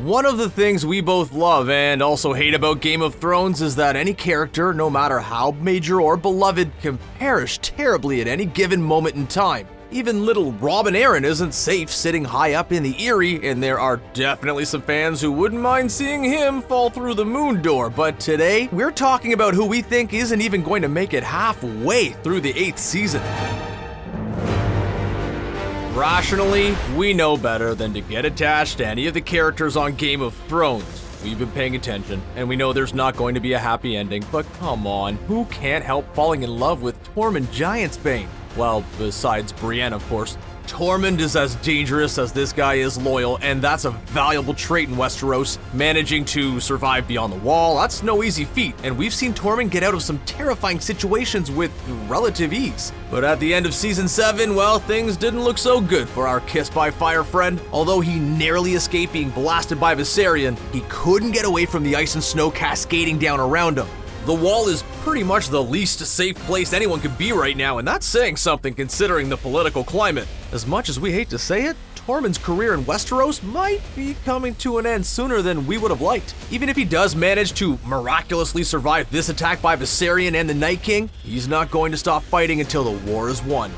One of the things we both love and also hate about Game of Thrones is that any character, no matter how major or beloved, can perish terribly at any given moment in time. Even little Robin Arryn isn't safe sitting high up in the Eyrie, and there are definitely some fans who wouldn't mind seeing him fall through the moon door. But today, we're talking about who we think isn't even going to make it halfway through the 8th season. Rationally, we know better than to get attached to any of the characters on Game of Thrones. We've been paying attention, and we know there's not going to be a happy ending, but come on, who can't help falling in love with Tormund Giantsbane? Well, besides Brienne, of course. Tormund is as dangerous as this guy is loyal, and that's a valuable trait in Westeros. Managing to survive beyond the wall, that's no easy feat, and we've seen Tormund get out of some terrifying situations with relative ease. But at the end of Season 7, well, things didn't look so good for our Kiss by Fire friend. Although he narrowly escaped being blasted by Viserion, he couldn't get away from the ice and snow cascading down around him. The wall is pretty much the least safe place anyone could be right now, and that's saying something considering the political climate. As much as we hate to say it, Tormund's career in Westeros might be coming to an end sooner than we would have liked. Even if he does manage to miraculously survive this attack by Viserion and the Night King, he's not going to stop fighting until the war is won.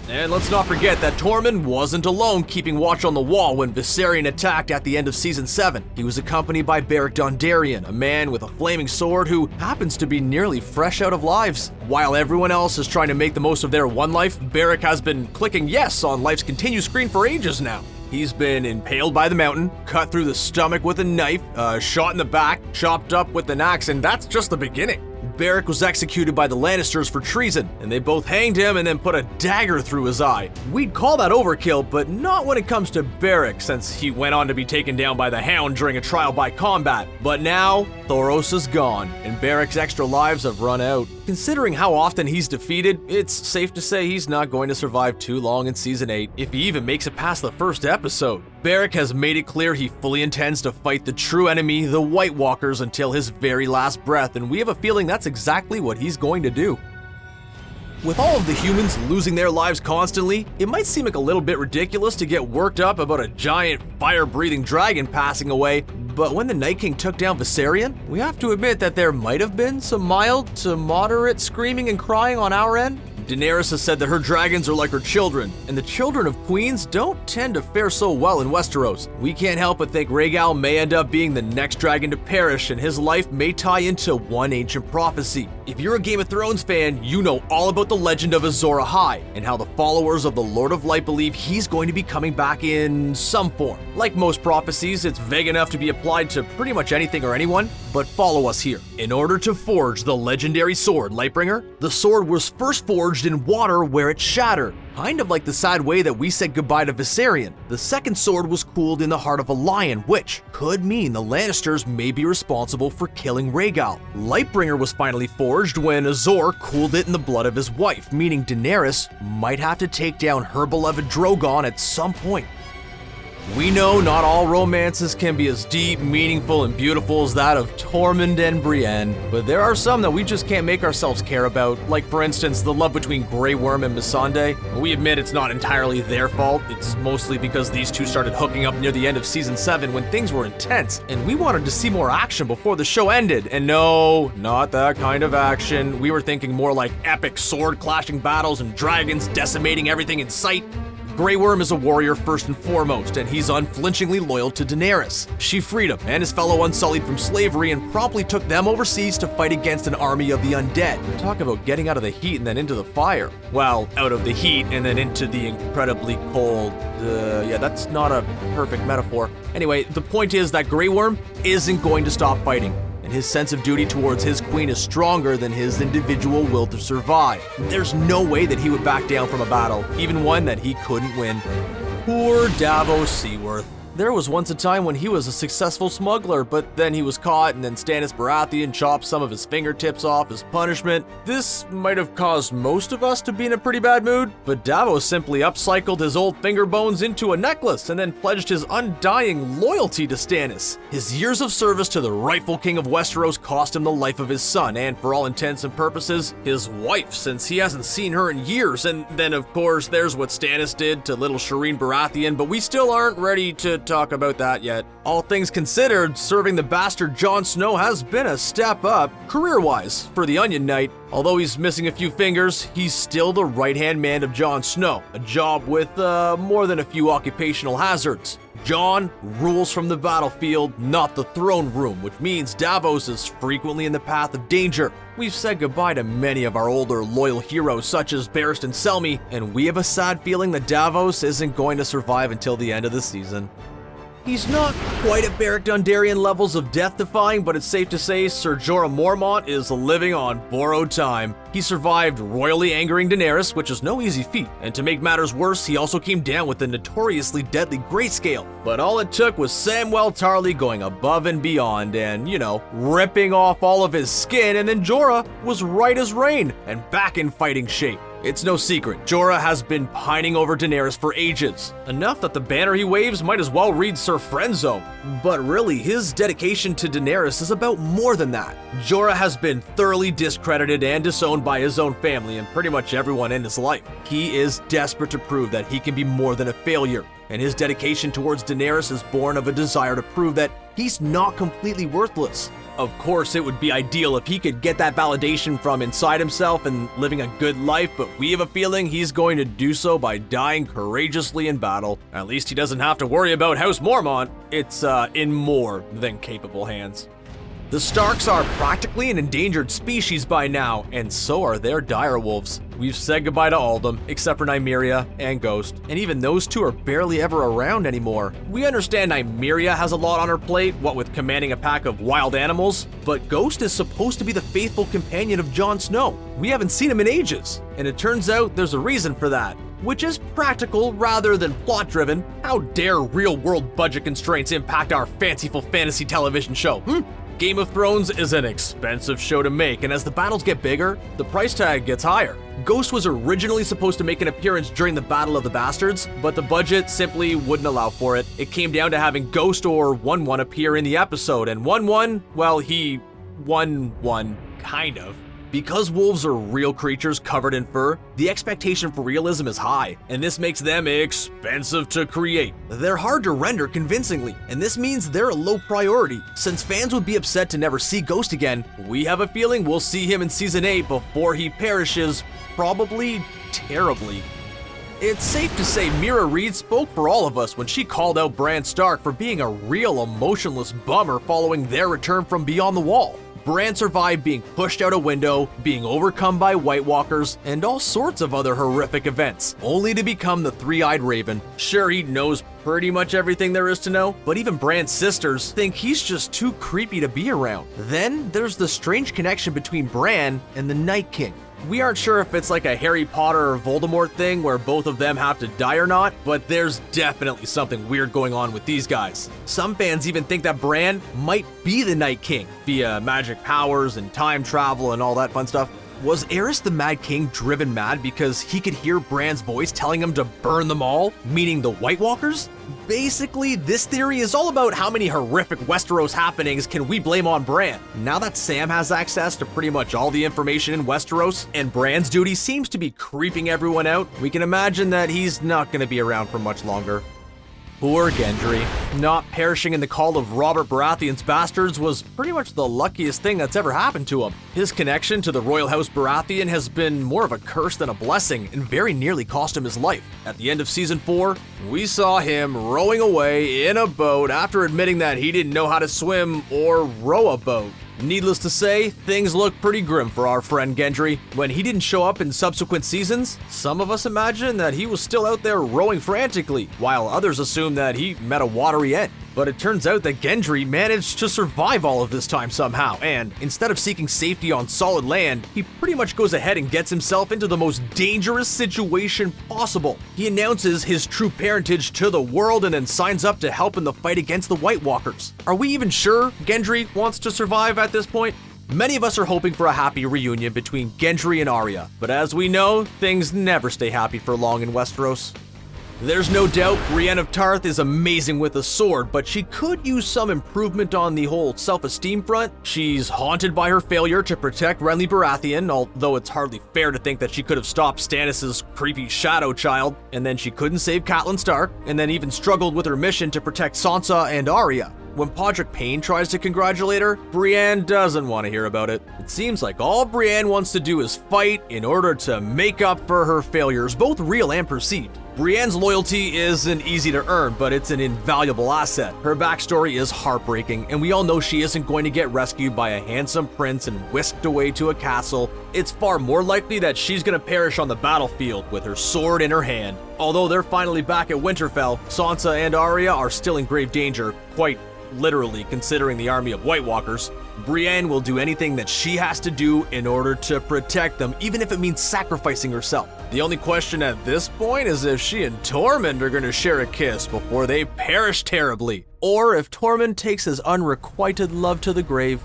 And let's not forget that Tormund wasn't alone keeping watch on the wall when Viserion attacked at the end of Season 7. He was accompanied by Beric Dondarrion, a man with a flaming sword who happens to be nearly fresh out of lives. While everyone else is trying to make the most of their one life, Beric has been clicking yes on life's continue screen for ages now. He's been impaled by the mountain, cut through the stomach with a knife, shot in the back, chopped up with an axe, and that's just the beginning. Beric was executed by the Lannisters for treason, and they both hanged him and then put a dagger through his eye. We'd call that overkill, but not when it comes to Beric, since he went on to be taken down by the Hound during a trial by combat. But now, Thoros is gone, and Beric's extra lives have run out. Considering how often he's defeated, it's safe to say he's not going to survive too long in Season 8, if he even makes it past the first episode. Beric has made it clear he fully intends to fight the true enemy, the White Walkers, until his very last breath, and we have a feeling that's exactly what he's going to do. With all of the humans losing their lives constantly, it might seem like a little bit ridiculous to get worked up about a giant fire-breathing dragon passing away, but when the Night King took down Viserion, we have to admit that there might have been some mild to moderate screaming and crying on our end. Daenerys has said that her dragons are like her children, and the children of queens don't tend to fare so well in Westeros. We can't help but think Rhaegal may end up being the next dragon to perish, and his life may tie into one ancient prophecy. If you're a Game of Thrones fan, you know all about the legend of Azor Ahai, and how the followers of the Lord of Light believe he's going to be coming back in some form. Like most prophecies, it's vague enough to be applied to pretty much anything or anyone, but follow us here. In order to forge the legendary sword, Lightbringer, the sword was first forged in water where it shattered, kind of like the sad way that we said goodbye to Viserion. The second sword was cooled in the heart of a lion, which could mean the Lannisters may be responsible for killing Rhaegal. Lightbringer was finally forged when Azor cooled it in the blood of his wife, meaning Daenerys might have to take down her beloved Drogon at some point. We know not all romances can be as deep, meaningful, and beautiful as that of Tormund and Brienne, but there are some that we just can't make ourselves care about, like for instance the love between Greyworm and Melisandre. We admit it's not entirely their fault, it's mostly because these two started hooking up near the end of Season 7 when things were intense, and we wanted to see more action before the show ended. And no, not that kind of action. We were thinking more like epic sword-clashing battles and dragons decimating everything in sight. Greyworm is a warrior first and foremost, and he's unflinchingly loyal to Daenerys. She freed him and his fellow Unsullied from slavery and promptly took them overseas to fight against an army of the undead. Talk about getting out of the heat and then into the fire. Well, out of the heat and then into the incredibly cold. Yeah, that's not a perfect metaphor. Anyway, the point is that Greyworm isn't going to stop fighting, and his sense of duty towards his queen is stronger than his individual will to survive. There's no way that he would back down from a battle, even one that he couldn't win. Poor Davos Seaworth. There was once a time when he was a successful smuggler, but then he was caught and then Stannis Baratheon chopped some of his fingertips off as punishment. This might have caused most of us to be in a pretty bad mood, but Davos simply upcycled his old finger bones into a necklace and then pledged his undying loyalty to Stannis. His years of service to the rightful king of Westeros cost him the life of his son and, for all intents and purposes, his wife, since he hasn't seen her in years. And then of course there's what Stannis did to little Shireen Baratheon, but we still aren't ready to not talk about that yet. All things considered, serving the bastard Jon Snow has been a step up, career-wise, for the Onion Knight. Although he's missing a few fingers, he's still the right-hand man of Jon Snow, a job with more than a few occupational hazards. Jon rules from the battlefield, not the throne room, which means Davos is frequently in the path of danger. We've said goodbye to many of our older, loyal heroes such as Barristan Selmy, and we have a sad feeling that Davos isn't going to survive until the end of the season. He's not quite at Beric Dondarrion levels of death-defying, but it's safe to say Sir Jorah Mormont is living on borrowed time. He survived royally angering Daenerys, which is no easy feat, and to make matters worse, he also came down with the notoriously deadly Greyscale. But all it took was Samwell Tarly going above and beyond and, ripping off all of his skin, and then Jorah was right as rain and back in fighting shape. It's no secret, Jorah has been pining over Daenerys for ages. Enough that the banner he waves might as well read Sir Friendzone. But really, his dedication to Daenerys is about more than that. Jorah has been thoroughly discredited and disowned by his own family and pretty much everyone in his life. He is desperate to prove that he can be more than a failure, and his dedication towards Daenerys is born of a desire to prove that he's not completely worthless. Of course, it would be ideal if he could get that validation from inside himself and living a good life, but we have a feeling he's going to do so by dying courageously in battle. At least he doesn't have to worry about House Mormont. It's in more than capable hands. The Starks are practically an endangered species by now, and so are their direwolves. We've said goodbye to all of them, except for Nymeria and Ghost, and even those two are barely ever around anymore. We understand Nymeria has a lot on her plate, what with commanding a pack of wild animals, but Ghost is supposed to be the faithful companion of Jon Snow. We haven't seen him in ages, and it turns out there's a reason for that, which is practical rather than plot-driven. How dare real-world budget constraints impact our fanciful fantasy television show, Game of Thrones is an expensive show to make, and as the battles get bigger, the price tag gets higher. Ghost was originally supposed to make an appearance during the Battle of the Bastards, but the budget simply wouldn't allow for it. It came down to having Ghost or 1-1 appear in the episode, and 1-1, well, he won one, kind of. Because wolves are real creatures covered in fur, the expectation for realism is high, and this makes them expensive to create. They're hard to render convincingly, and this means they're a low priority. Since fans would be upset to never see Ghost again, we have a feeling we'll see him in Season 8 before he perishes, probably terribly. It's safe to say Mira Reed spoke for all of us when she called out Bran Stark for being a real emotionless bummer following their return from beyond the wall. Bran survived being pushed out a window, being overcome by White Walkers, and all sorts of other horrific events, only to become the Three-Eyed Raven. Sure, he knows pretty much everything there is to know, but even Bran's sisters think he's just too creepy to be around. Then there's the strange connection between Bran and the Night King. We aren't sure if it's like a Harry Potter or Voldemort thing where both of them have to die or not, but there's definitely something weird going on with these guys. Some fans even think that Bran might be the Night King via magic powers and time travel and all that fun stuff. Was Aerys the Mad King driven mad because he could hear Bran's voice telling him to burn them all, meaning the White Walkers? Basically, this theory is all about how many horrific Westeros happenings can we blame on Bran. Now that Sam has access to pretty much all the information in Westeros, and Bran's duty seems to be creeping everyone out, we can imagine that he's not going to be around for much longer. Poor Gendry. Not perishing in the call of Robert Baratheon's bastards was pretty much the luckiest thing that's ever happened to him. His connection to the Royal House Baratheon has been more of a curse than a blessing and very nearly cost him his life. At the end of Season 4, we saw him rowing away in a boat after admitting that he didn't know how to swim or row a boat. Needless to say, things look pretty grim for our friend Gendry. When he didn't show up in subsequent seasons, some of us imagined that he was still out there rowing frantically, while others assumed that he met a watery end. But it turns out that Gendry managed to survive all of this time somehow, and instead of seeking safety on solid land, he pretty much goes ahead and gets himself into the most dangerous situation possible. He announces his true parentage to the world and then signs up to help in the fight against the White Walkers. Are we even sure Gendry wants to survive at this point? Many of us are hoping for a happy reunion between Gendry and Arya, but as we know, things never stay happy for long in Westeros. There's no doubt Brienne of Tarth is amazing with a sword, but she could use some improvement on the whole self-esteem front. She's haunted by her failure to protect Renly Baratheon, although it's hardly fair to think that she could have stopped Stannis' creepy shadow child, and then she couldn't save Catelyn Stark, and then even struggled with her mission to protect Sansa and Arya. When Podrick Payne tries to congratulate her, Brienne doesn't want to hear about it. It seems like all Brienne wants to do is fight in order to make up for her failures, both real and perceived. Brienne's loyalty isn't easy to earn, but it's an invaluable asset. Her backstory is heartbreaking, and we all know she isn't going to get rescued by a handsome prince and whisked away to a castle. It's far more likely that she's going to perish on the battlefield with her sword in her hand. Although they're finally back at Winterfell, Sansa and Arya are still in grave danger, quite literally considering the army of White Walkers. Brienne will do anything that she has to do in order to protect them, even if it means sacrificing herself. The only question at this point is if she and Tormund are going to share a kiss before they perish terribly, or if Tormund takes his unrequited love to the grave.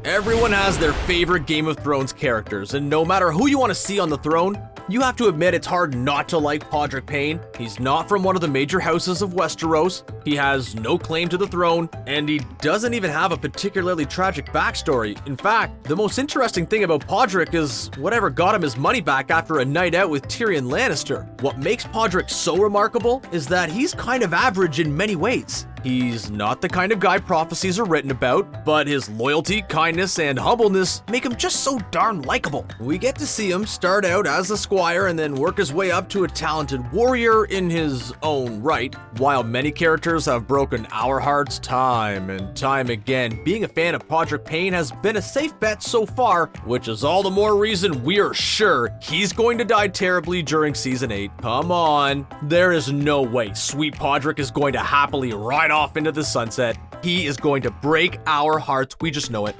Everyone has their favorite Game of Thrones characters, and no matter who you want to see on the throne, you have to admit it's hard not to like Podrick Payne. He's not from one of the major houses of Westeros, he has no claim to the throne, and he doesn't even have a particularly tragic backstory. In fact, the most interesting thing about Podrick is whatever got him his money back after a night out with Tyrion Lannister. What makes Podrick so remarkable is that he's kind of average in many ways. He's not the kind of guy prophecies are written about, but his loyalty, kindness, and humbleness make him just so darn likable. We get to see him start out as a squire and then work his way up to a talented warrior in his own right. While many characters have broken our hearts time and time again, being a fan of Podrick Payne has been a safe bet so far, which is all the more reason we are sure he's going to die terribly during Season 8. Come on. There is no way sweet Podrick is going to happily ride off into the sunset. He is going to break our hearts, we just know it.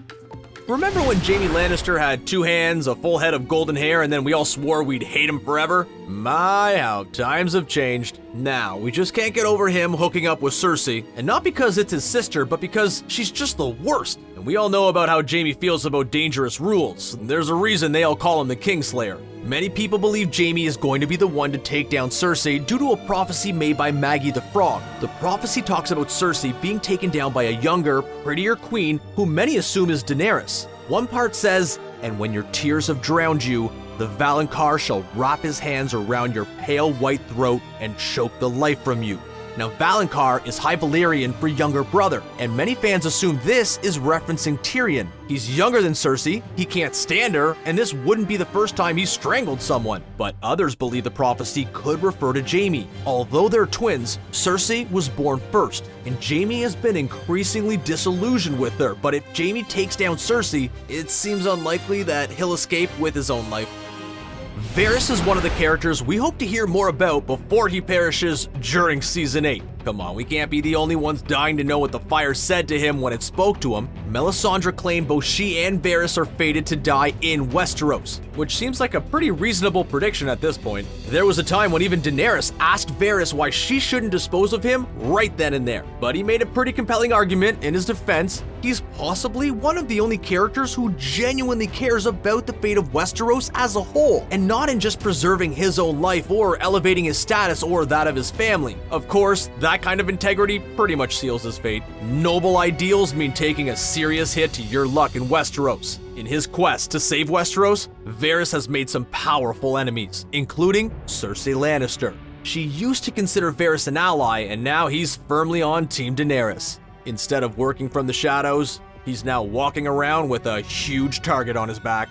Remember when Jaime Lannister had 2 hands, a full head of golden hair, and then we all swore we'd hate him forever? My, how times have changed. Now, we just can't get over him hooking up with Cersei, and not because it's his sister, but because she's just the worst. And we all know about how Jaime feels about dangerous rules. There's a reason they all call him the Kingslayer. Many people believe Jaime is going to be the one to take down Cersei due to a prophecy made by Maggie the Frog. The prophecy talks about Cersei being taken down by a younger, prettier queen who many assume is Daenerys. One part says, "And when your tears have drowned you, the Valonqar shall wrap his hands around your pale white throat and choke the life from you." Now, Valonqar is High Valyrian for younger brother, and many fans assume this is referencing Tyrion. He's younger than Cersei, he can't stand her, and this wouldn't be the first time he's strangled someone. But others believe the prophecy could refer to Jaime. Although they're twins, Cersei was born first, and Jaime has been increasingly disillusioned with her. But if Jaime takes down Cersei, it seems unlikely that he'll escape with his own life. Varys is one of the characters we hope to hear more about before he perishes during Season 8. Come on, we can't be the only ones dying to know what the fire said to him when it spoke to him. Melisandre claimed both she and Varys are fated to die in Westeros, which seems like a pretty reasonable prediction at this point. There was a time when even Daenerys asked Varys why she shouldn't dispose of him right then and there. But he made a pretty compelling argument in his defense. He's possibly one of the only characters who genuinely cares about the fate of Westeros as a whole, and not in just preserving his own life or elevating his status or that of his family. Of course, that kind of integrity pretty much seals his fate. Noble ideals mean taking a serious hit to your luck in Westeros. In his quest to save Westeros, Varys has made some powerful enemies, including Cersei Lannister. She used to consider Varys an ally, and now he's firmly on Team Daenerys. Instead of working from the shadows, he's now walking around with a huge target on his back.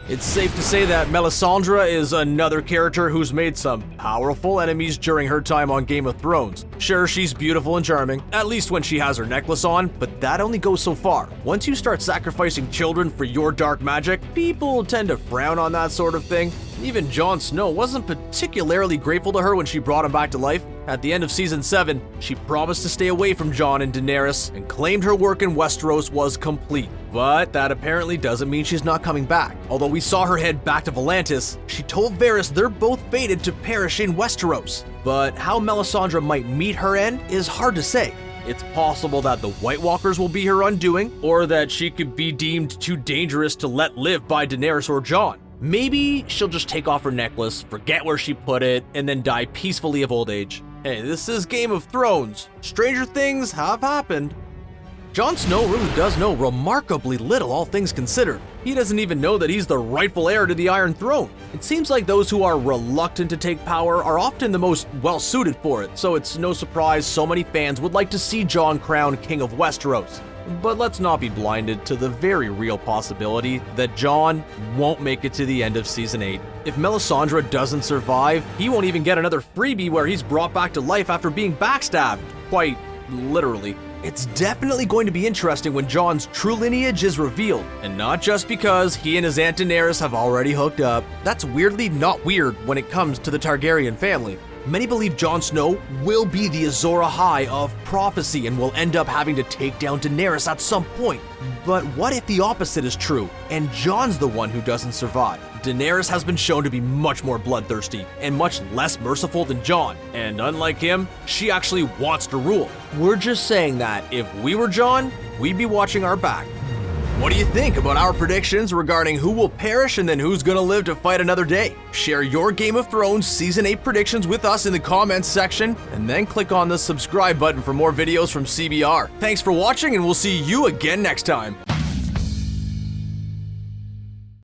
It's safe to say that Melisandre is another character who's made some powerful enemies during her time on Game of Thrones. Sure, she's beautiful and charming, at least when she has her necklace on, but that only goes so far. Once you start sacrificing children for your dark magic, people tend to frown on that sort of thing. Even Jon Snow wasn't particularly grateful to her when she brought him back to life. At the end of Season 7, she promised to stay away from Jon and Daenerys and claimed her work in Westeros was complete. But that apparently doesn't mean she's not coming back. Although we saw her head back to Volantis, she told Varys they're both fated to perish in Westeros. But how Melisandre might meet her end is hard to say. It's possible that the White Walkers will be her undoing, or that she could be deemed too dangerous to let live by Daenerys or Jon. Maybe she'll just take off her necklace, forget where she put it, and then die peacefully of old age. Hey, this is Game of Thrones. Stranger things have happened. Jon Snow really does know remarkably little, all things considered. He doesn't even know that he's the rightful heir to the Iron Throne. It seems like those who are reluctant to take power are often the most well-suited for it, so it's no surprise so many fans would like to see Jon crowned King of Westeros. But let's not be blinded to the very real possibility that Jon won't make it to the end of Season 8. If Melisandre doesn't survive, he won't even get another freebie where he's brought back to life after being backstabbed. Quite literally. It's definitely going to be interesting when Jon's true lineage is revealed, and not just because he and his Aunt Daenerys have already hooked up. That's weirdly not weird when it comes to the Targaryen family. Many believe Jon Snow will be the Azor Ahai of prophecy and will end up having to take down Daenerys at some point. But what if the opposite is true, and Jon's the one who doesn't survive? Daenerys has been shown to be much more bloodthirsty and much less merciful than Jon, and unlike him, she actually wants to rule. We're just saying that if we were Jon, we'd be watching our back. What do you think about our predictions regarding who will perish and then who's gonna live to fight another day? Share your Game of Thrones Season 8 predictions with us in the comments section, and then click on the subscribe button for more videos from CBR. Thanks for watching, and we'll see you again next time.